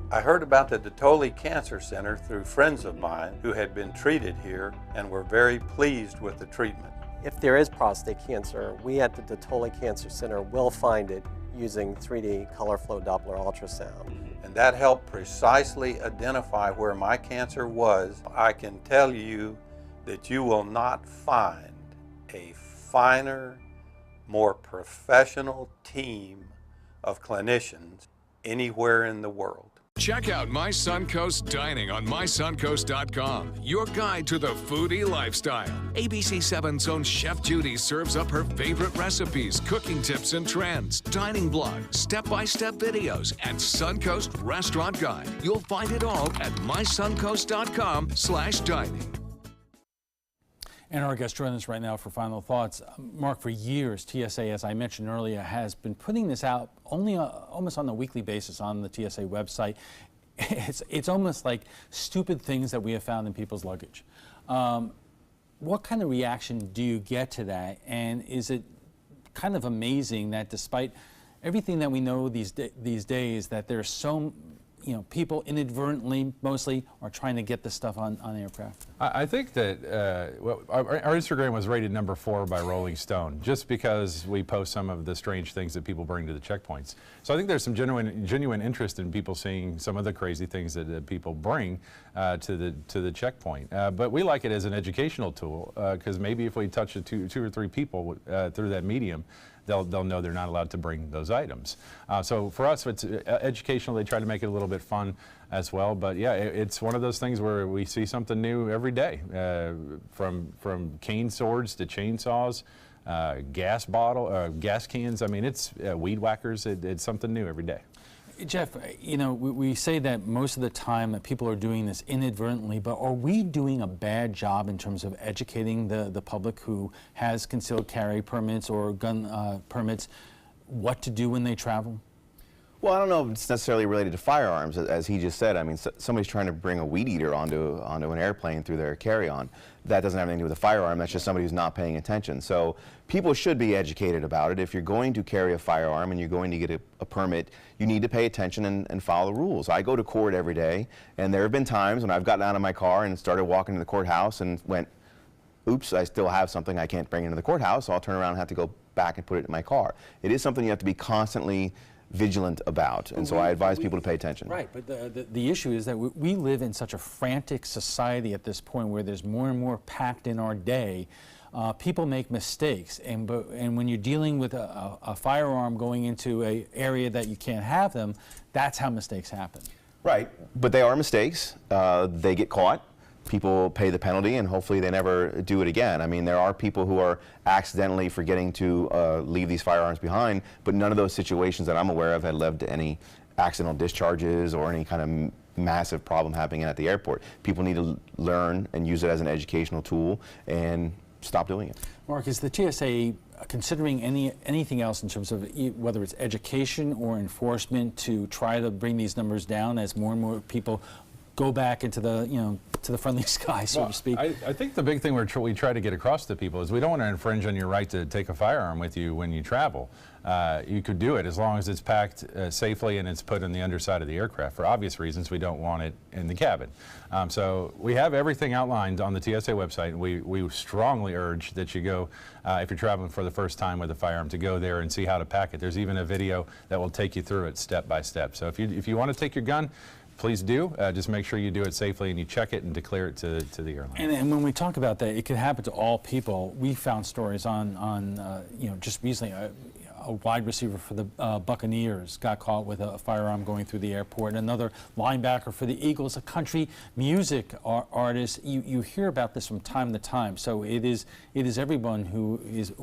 S14: I heard about the Dotoli Cancer Center through friends of mine who had been treated here and were very pleased with the treatment.
S15: If there is prostate cancer, we at the Dotoli Cancer Center will find it using 3D color flow Doppler ultrasound.
S14: And that helped precisely identify where my cancer was. I can tell you that you will not find a finer, more professional team of clinicians anywhere in the world.
S26: Check out My Suncoast Dining on mysuncoast.com, your guide to the foodie lifestyle. ABC7's own Chef Judy serves up her favorite recipes, cooking tips and trends, dining blog, step-by-step videos, and Suncoast Restaurant Guide. You'll find it all at mysuncoast.com/dining.
S3: And our guest joining us right now for final thoughts. Mark, for years, TSA, as I mentioned earlier, has been putting this out only almost on a weekly basis on the TSA website. It's almost like stupid things that we have found in people's luggage. What kind of reaction do you get to that? And is it kind of amazing that despite everything that we know these days, that there's so, people inadvertently mostly are trying to get this stuff on aircraft?
S18: I think that our Instagram was rated number 4 by Rolling Stone just because we post some of the strange things that people bring to the checkpoints. So I think there's some genuine interest in people seeing some of the crazy things that people bring to the checkpoint. But we like it as an educational tool because maybe if we touch two or three people through that medium, they'll know they're not allowed to bring those items. So for us, it's educational. They try to make it a little bit fun as well. But yeah, it's one of those things where we see something new every day, from cane swords to chainsaws, gas cans. I mean, it's weed whackers. It's something new every day.
S3: Jeff, we say that most of the time that people are doing this inadvertently, but are we doing a bad job in terms of educating the public who has concealed carry permits or gun permits what to do when they travel?
S27: Well, I don't know if it's necessarily related to firearms, as he just said. I mean, somebody's trying to bring a weed eater onto an airplane through their carry-on. That doesn't have anything to do with a firearm. That's just somebody who's not paying attention. So people should be educated about it. If you're going to carry a firearm and you're going to get a permit, you need to pay attention and follow the rules. I go to court every day, and there have been times when I've gotten out of my car and started walking to the courthouse and went, oops, I still have something I can't bring into the courthouse, so I'll turn around and have to go back and put it in my car. It is something you have to be constantly vigilant about, and so I advise people to pay attention.
S3: Right, but the issue is that we live in such a frantic society at this point where there's more and more packed in our day. People make mistakes, and when you're dealing with a firearm going into an area that you can't have them, that's how mistakes happen.
S27: Right, but they are mistakes. They get caught. People pay the penalty, and hopefully they never do it again. I mean, there are people who are accidentally forgetting to leave these firearms behind, but none of those situations that I'm aware of had led to any accidental discharges or any kind of massive problem happening at the airport. People need to learn and use it as an educational tool and stop doing it.
S3: Mark, is the TSA considering anything else in terms of whether it's education or enforcement to try to bring these numbers down as more and more people go back into the to the friendly sky, so to speak?
S18: I think the big thing we try to get across to people is we don't want to infringe on your right to take a firearm with you when you travel. You could do it as long as it's packed safely and it's put in the underside of the aircraft. For obvious reasons, we don't want it in the cabin. So we have everything outlined on the TSA website. We strongly urge that you go, if you're traveling for the first time with a firearm, to go there and see how to pack it. There's even a video that will take you through it step by step. So if you want to take your gun, please do. Just make sure you do it safely and you check it and declare it to the airline.
S3: And when we talk about that, it could happen to all people. We found stories on just recently, a wide receiver for the Buccaneers got caught with a firearm going through the airport. Another linebacker for the Eagles, a country music artist. You hear about this from time to time. So it is everyone who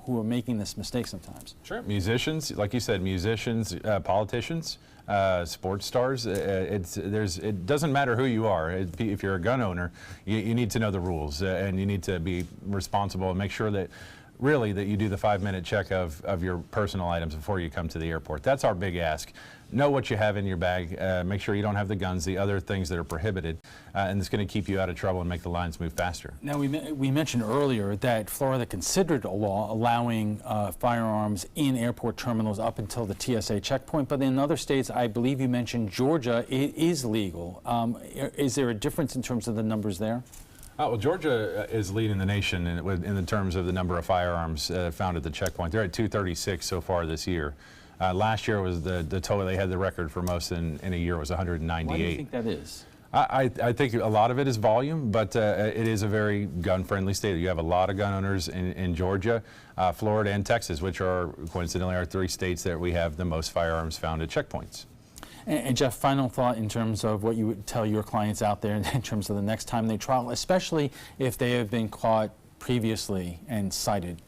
S3: are making this mistake sometimes.
S18: Sure. Musicians, like you said, politicians. Sports stars, it doesn't matter who you are. If you're a gun owner, you need to know the rules and you need to be responsible and make sure that you do the 5-minute check of your personal items before you come to the airport. That's our big ask. Know what you have in your bag. Make sure you don't have the guns, the other things that are prohibited, and it's going to keep you out of trouble and make the lines move faster.
S3: Now, we mentioned earlier that Florida considered a law allowing firearms in airport terminals up until the TSA checkpoint, but in other states, I believe you mentioned Georgia, it is legal. Is there a difference in terms of the numbers there?
S18: Well, Georgia is leading the nation in the terms of the number of firearms found at the checkpoint. They're at 236 so far this year. Last year was the total. They had the record for most in a year was 198.
S3: Why do you think that is?
S18: I think a lot of it is volume, but it is a very gun-friendly state. You have a lot of gun owners in Georgia, Florida, and Texas, which are coincidentally our 3 states that we have the most firearms found at checkpoints.
S3: And Jeff, final thought in terms of what you would tell your clients out there in terms of the next time they travel, especially if they have been caught previously and cited.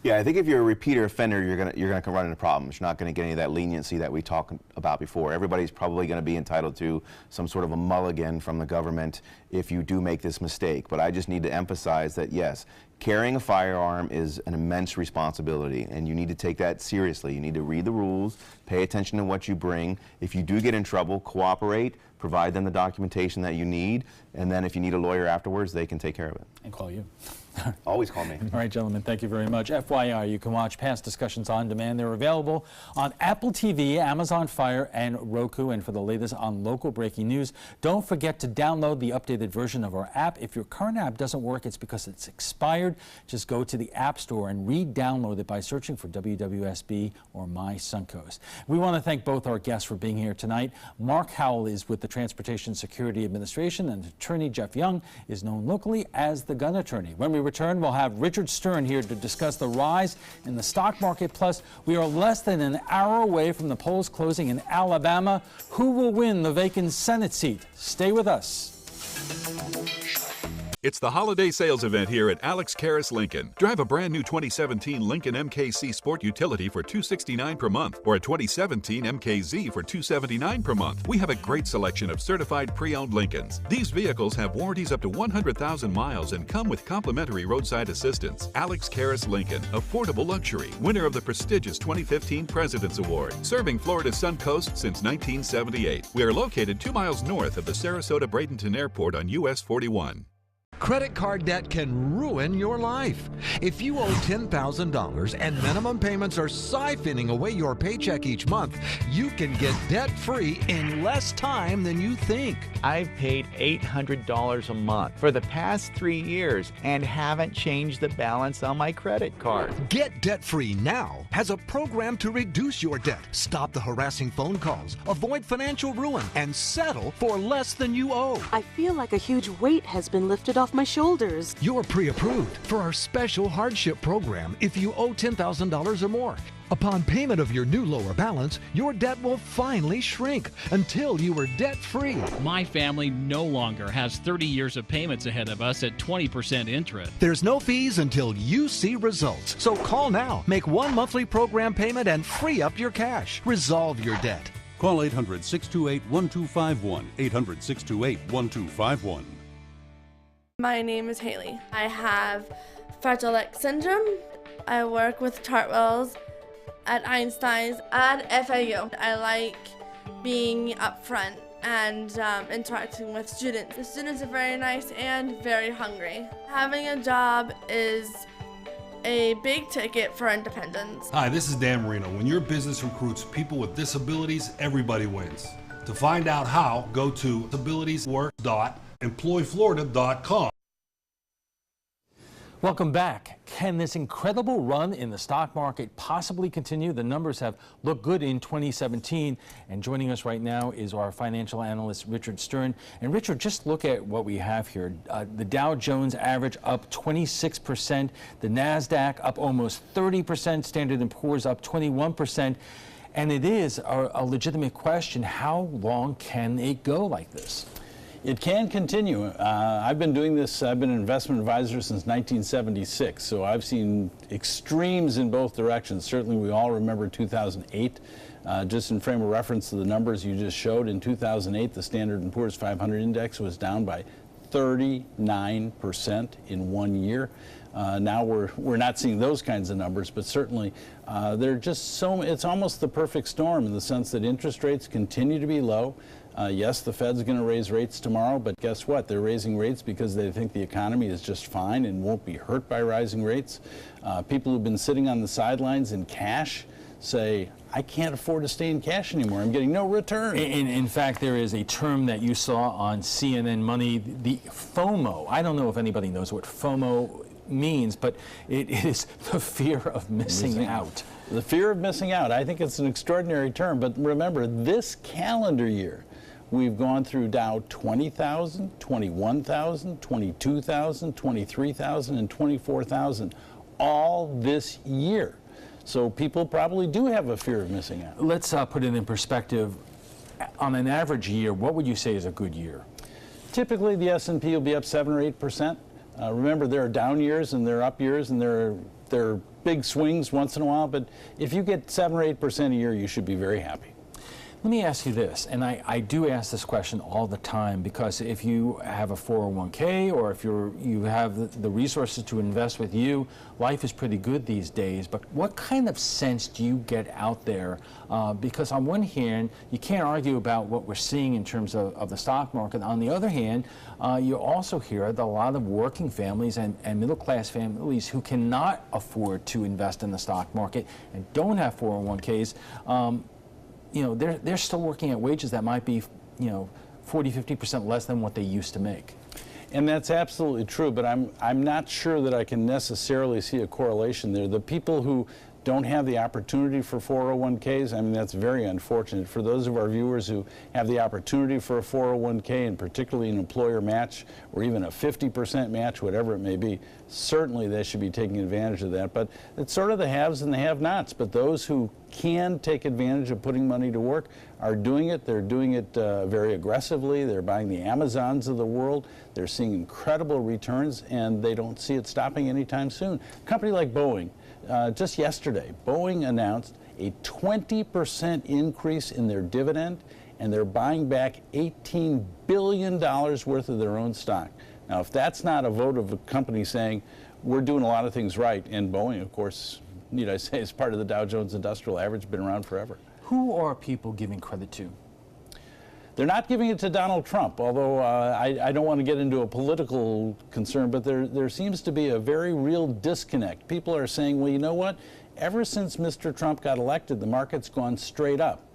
S27: Yeah, I think if you're a repeater offender, you're gonna run into problems. You're not gonna get any of that leniency that we talked about before. Everybody's probably gonna be entitled to some sort of a mulligan from the government if you do make this mistake. But I just need to emphasize that yes, Carrying a firearm is an immense responsibility, and you need to take that seriously. You need to read the rules, pay attention to what you bring. If you do get in trouble, cooperate, provide them the documentation that you need, and then if you need a lawyer afterwards, they can take care of it.
S3: And call you.
S27: Always call me.
S3: All right, gentlemen, thank you very much. FYI, you can watch past discussions on demand. They're available on Apple TV, Amazon Fire, and Roku. And for the latest on local breaking news, don't forget to download the updated version of our app. If your current app doesn't work, it's because it's expired. Just go to the App Store and re-download it by searching for WWSB or My Suncoast. We want to thank both our guests for being here tonight. Mark Howell is with the Transportation Security Administration, and Attorney Jeff Young is known locally as the gun attorney. When we return, we'll have Richard Stern here to discuss the rise in the stock market. Plus, we are less than an hour away from the polls closing in Alabama. Who will win the vacant Senate seat? Stay with us.
S4: It's the holiday sales event here at Alex Karras Lincoln. Drive a brand new 2017 Lincoln MKC Sport Utility for $269 per month or a 2017 MKZ for $279 per month. We have a great selection of certified pre-owned Lincolns. These vehicles have warranties up to 100,000 miles and come with complimentary roadside assistance. Alex Karras Lincoln, affordable luxury, winner of the prestigious 2015 President's Award, serving Florida's Suncoast since 1978. We are located 2 miles north of the Sarasota-Bradenton Airport on US 41.
S1: Credit card debt can ruin your life. If you owe $10,000 and minimum payments are siphoning away your paycheck each month, you can get debt-free in less time than you think.
S6: I've paid $800 a month for the past 3 years and haven't changed the balance on my credit card.
S1: Get debt-free now has a program to reduce your debt, stop the harassing phone calls, avoid financial ruin, and settle for less than you owe.
S16: I feel like a huge weight has been lifted off my shoulders.
S1: You're pre-approved for our special hardship program if you owe $10,000 or more. Upon payment of your new lower balance, your debt will finally shrink until you are debt-free.
S17: My family no longer has 30 years of payments ahead of us at 20% interest.
S1: There's no fees until you see results. So call now, make one monthly program payment, and free up your cash. Resolve your debt.
S19: Call 800-628-1251, 800-628-1251.
S20: My name is Haley. I have Fragile X syndrome. I work with Chartwells at Einstein's and FAU. I like being up front and interacting with students. The students are very nice and very hungry. Having a job is a big ticket for independence.
S21: Hi, this is Dan Marino. When your business recruits people with disabilities, everybody wins. To find out how, go to disabilitieswork.employflorida.com.
S3: Welcome back. Can this incredible run in the stock market possibly continue? The numbers have looked good in 2017. And joining us right now is our financial analyst, Richard Stern. And Richard, just look at what we have here. The Dow Jones average up 26%. The NASDAQ up almost 30%. Standard & Poor's up 21%. And it is a legitimate question. How long can it go like this?
S22: It can continue. I've been doing this, I've been an investment advisor since 1976, so I've seen extremes in both directions. Certainly we all remember 2008. Just in frame of reference to the numbers you just showed, in 2008 the Standard & Poor's 500 index was down by 39% in 1 year. Now we're not seeing those kinds of numbers, but certainly they're just so, it's almost the perfect storm in the sense that interest rates continue to be low. Yes, the Fed's going to raise rates tomorrow, but guess what? They're raising rates because they think the economy is just fine and won't be hurt by rising rates. People who've been sitting on the sidelines in cash say, I can't afford to stay in cash anymore. I'm getting no return.
S3: In fact, there is a term that you saw on CNN Money, the FOMO. I don't know if anybody knows what FOMO means, but it is the fear of missing out.
S22: The fear of missing out. I think it's an extraordinary term, but remember, this calendar year, we've gone through Dow 20,000, 21,000, 22,000, 23,000, and 24,000 all this year. So people probably do have a fear of missing out.
S3: Let's put it in perspective. On an average year, what would you say is a good year?
S22: Typically, the S&P will be up 7 or 8%. Remember, there are down years and there are up years, and there are big swings once in a while. But if you get 7 or 8% a year, you should be very happy.
S3: Let me ask you this, and I do ask this question all the time, because if you have a 401k or if you have the resources to invest with you, life is pretty good these days. But what kind of sense do you get out there? Because on one hand, you can't argue about what we're seeing in terms of the stock market. On the other hand, you also hear that a lot of working families and middle-class families who cannot afford to invest in the stock market and don't have 401ks, you know, they're still working at wages that might be, you know, 40–50% less than what they used to make.
S22: And that's absolutely true, but I'm not sure that I can necessarily see a correlation there. The people who don't have the opportunity for 401ks, I mean, that's very unfortunate. For those of our viewers who have the opportunity for a 401k, and particularly an employer match or even a 50% match, whatever it may be, certainly they should be taking advantage of that. But it's sort of the haves and the have-nots. But those who can take advantage of putting money to work are doing it. They're doing it very aggressively. They're buying the Amazons of the world. They're seeing incredible returns, and they don't see it stopping anytime soon. A company like Boeing, just yesterday, Boeing announced a 20% increase in their dividend, and they're buying back $18 billion worth of their own stock. Now, if that's not a vote of a company saying, we're doing a lot of things right, and Boeing, of course, need I say, is part of the Dow Jones Industrial Average, been around forever.
S3: Who are people giving credit to?
S22: They're not giving it to Donald Trump, although I don't want to get into a political concern, but there seems to be a very real disconnect. People are saying, well, you know what? Ever since Mr. Trump got elected, the market's gone straight up.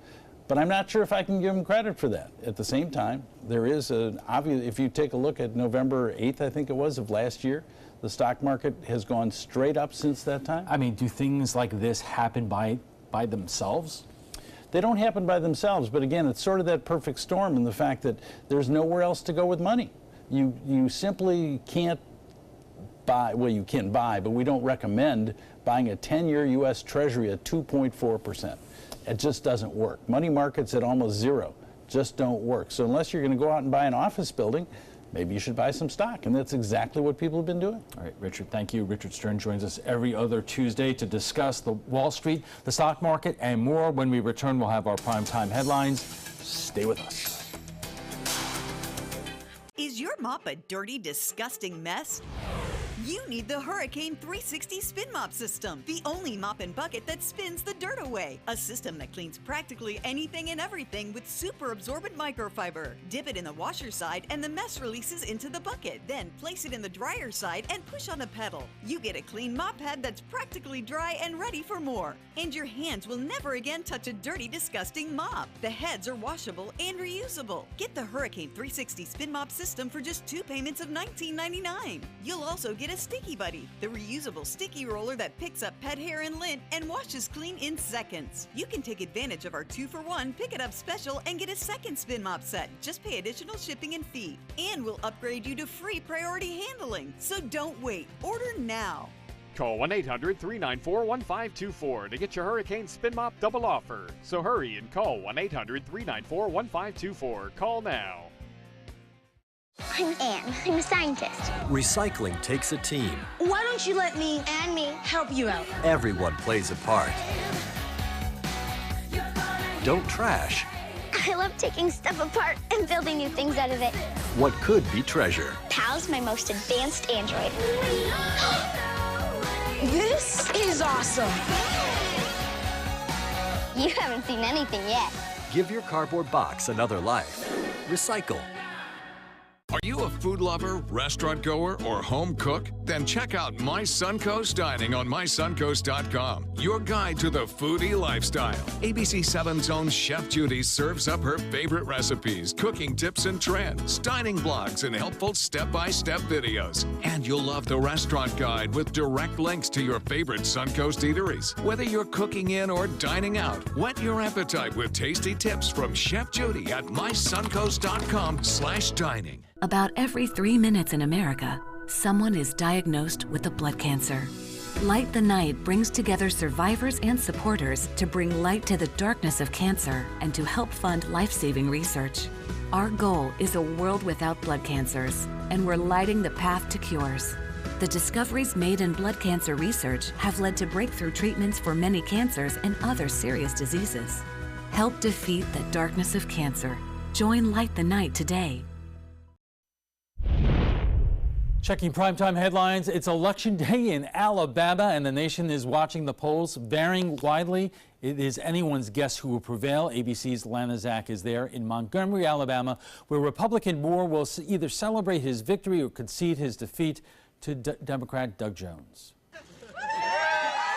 S22: But I'm not sure if I can give him credit for that. At the same time, there is an obvious, if you take a look at November 8th, I think it was, of last year, the stock market has gone straight up since that time.
S3: I mean, do things like this happen by themselves?
S22: They don't happen by themselves, but again, it's sort of that perfect storm in the fact that there's nowhere else to go with money. You simply can't buy, well, you can buy, but we don't recommend buying a 10-year U.S. Treasury at 2.4%. It just doesn't work. Money markets at almost zero just don't work. So unless you're going to go out and buy an office building, maybe you should buy some stock, and that's exactly what people have been doing.
S3: All right, Richard, thank you. Richard Stern joins us every other Tuesday to discuss the Wall Street, the stock market, and more. When we return, we'll have our primetime headlines. Stay with us.
S7: Is your mop a dirty, disgusting mess? You need the Hurricane 360 Spin Mop System, the only mop and bucket that spins the dirt away. A system that cleans practically anything and everything with super absorbent microfiber. Dip it in the washer side and the mess releases into the bucket. Then place it in the dryer side and push on a pedal. You get a clean mop head that's practically dry and ready for more. And your hands will never again touch a dirty, disgusting mop. The heads are washable and reusable. Get the Hurricane 360 Spin Mop System for just 2 payments of $19.99. You'll also get a Sticky Buddy, the reusable sticky roller that picks up pet hair and lint and washes clean in seconds. You can take advantage of our 2-for-1 Pick It Up special and get a second spin mop set. Just pay additional shipping and fee. And we'll upgrade you to free priority handling. So don't wait. Order now.
S8: Call 1-800-394-1524 to get your Hurricane Spin Mop double offer. So hurry and call 1-800-394-1524. Call now.
S9: I'm Anne. I'm a scientist.
S19: Recycling takes a team.
S9: Why don't you let me and me help you out?
S19: Everyone plays a part. Don't trash
S9: I love taking stuff apart and building new things out of it.
S19: what could be treasure.
S9: Pal's my most advanced android. This is awesome. You haven't seen anything yet.
S19: Give your cardboard box another life. Recycle.
S23: Are you a food lover, restaurant goer, or home cook? Then check out My Suncoast Dining on mysuncoast.com, your guide to the foodie lifestyle. ABC7's own Chef Judy serves up her favorite recipes, cooking tips and trends, dining blogs, and helpful step-by-step videos. And you'll love the restaurant guide with direct links to your favorite Suncoast eateries. Whether you're cooking in or dining out, whet your appetite with tasty tips from Chef Judy at mysuncoast.com/dining.
S24: About every 3 minutes in America, someone is diagnosed with a blood cancer. Light the Night brings together survivors and supporters to bring light to the darkness of cancer and to help fund life-saving research. Our goal is a world without blood cancers, and we're lighting the path to cures. The discoveries made in blood cancer research have led to breakthrough treatments for many cancers and other serious diseases. Help defeat the darkness of cancer. Join Light the Night today.
S3: Checking primetime headlines, it's election day in Alabama, and the nation is watching the polls varying widely. It is anyone's guess who will prevail. ABC's Lana Zach is there in Montgomery, Alabama, where Republican Moore will either celebrate his victory or concede his defeat to Democrat Doug Jones.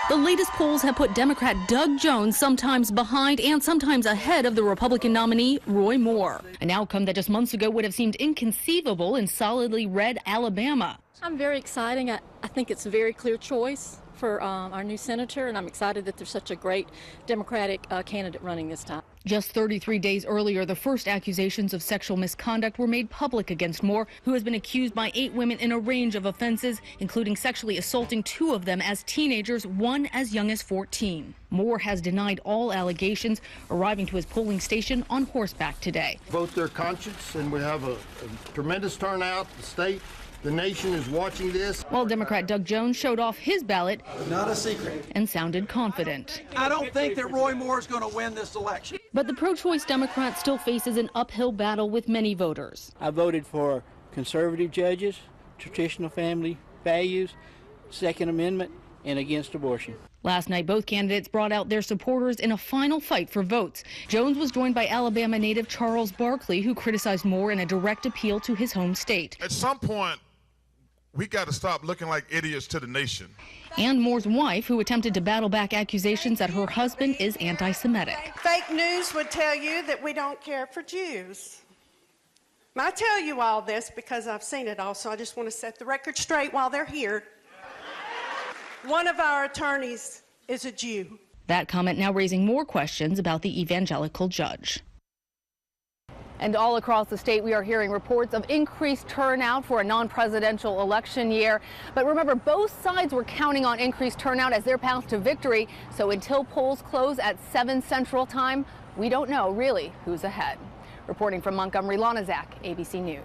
S2: The latest polls have put Democrat Doug Jones sometimes behind and sometimes ahead of the Republican nominee, Roy Moore. An outcome that just months ago would have seemed inconceivable in solidly red Alabama.
S5: I'm very exciting. I think it's a very clear choice for our new senator, and I'm excited that there's such a great Democratic candidate running this time.
S2: Just 33 days earlier, the first accusations of sexual misconduct were made public against Moore, who has been accused by 8 women in a range of offenses, including sexually assaulting 2 of them as teenagers, one as young as 14. Moore has denied all allegations, arriving to his polling station on horseback today.
S10: Vote their conscience, and we have a tremendous turnout. The state, the nation is watching this.
S2: While Democrat Doug Jones showed off his ballot,
S11: not a secret,
S2: and sounded confident.
S11: I don't think that Roy Moore is going to win this election.
S2: But the pro-choice Democrat still faces an uphill battle with many voters.
S12: I voted for conservative judges, traditional family values, Second Amendment, and against abortion.
S2: Last night, both candidates brought out their supporters in a final fight for votes. Jones was joined by Alabama native Charles Barkley, who criticized Moore in a direct appeal to his home state.
S13: At some point, we got to stop looking like idiots to the nation.
S2: And Moore's wife, who attempted to battle back accusations that her husband is anti-Semitic.
S25: Fake news would tell you that we don't care for Jews. I tell you all this because I've seen it all, so I just want to set the record straight while they're here. One of our attorneys is a Jew.
S2: That comment now raising more questions about the evangelical judge.
S28: And all across the state, we are hearing reports of increased turnout for a non-presidential election year. But remember, both sides were counting on increased turnout as their path to victory. So until polls close at 7 Central Time, we don't know really who's ahead. Reporting from Montgomery, Lana Zach, ABC News.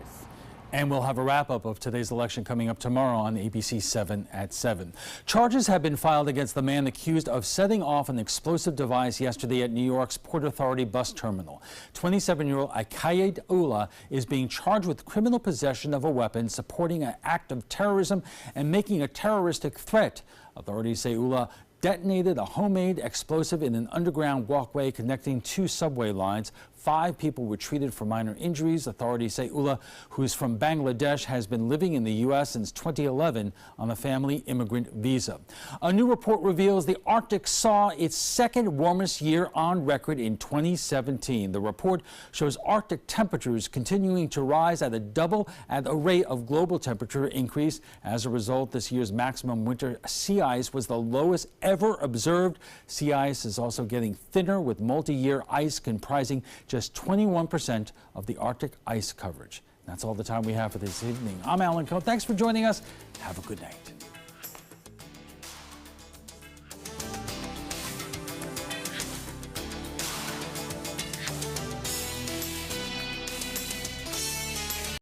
S3: And we'll have a wrap-up of today's election coming up tomorrow on ABC7 at 7. Charges have been filed against the man accused of setting off an explosive device yesterday at New York's Port Authority bus terminal. 27-year-old Akayed Ullah is being charged with criminal possession of a weapon, supporting an act of terrorism, and making a terroristic threat. Authorities say Ullah detonated a homemade explosive in an underground walkway connecting 2 subway lines. 5 people were treated for minor injuries. Authorities say Ullah, who is from Bangladesh, has been living in the U.S. since 2011 on a family immigrant visa. A new report reveals the Arctic saw its second warmest year on record in 2017. The report shows Arctic temperatures continuing to rise at a rate of global temperature increase. As a result, this year's maximum winter sea ice was the lowest ever observed. Sea ice is also getting thinner, with multi-year ice comprising just 21% of the Arctic ice coverage. That's all the time we have for this evening. I'm Alan Coe. Thanks for joining us. Have a good night.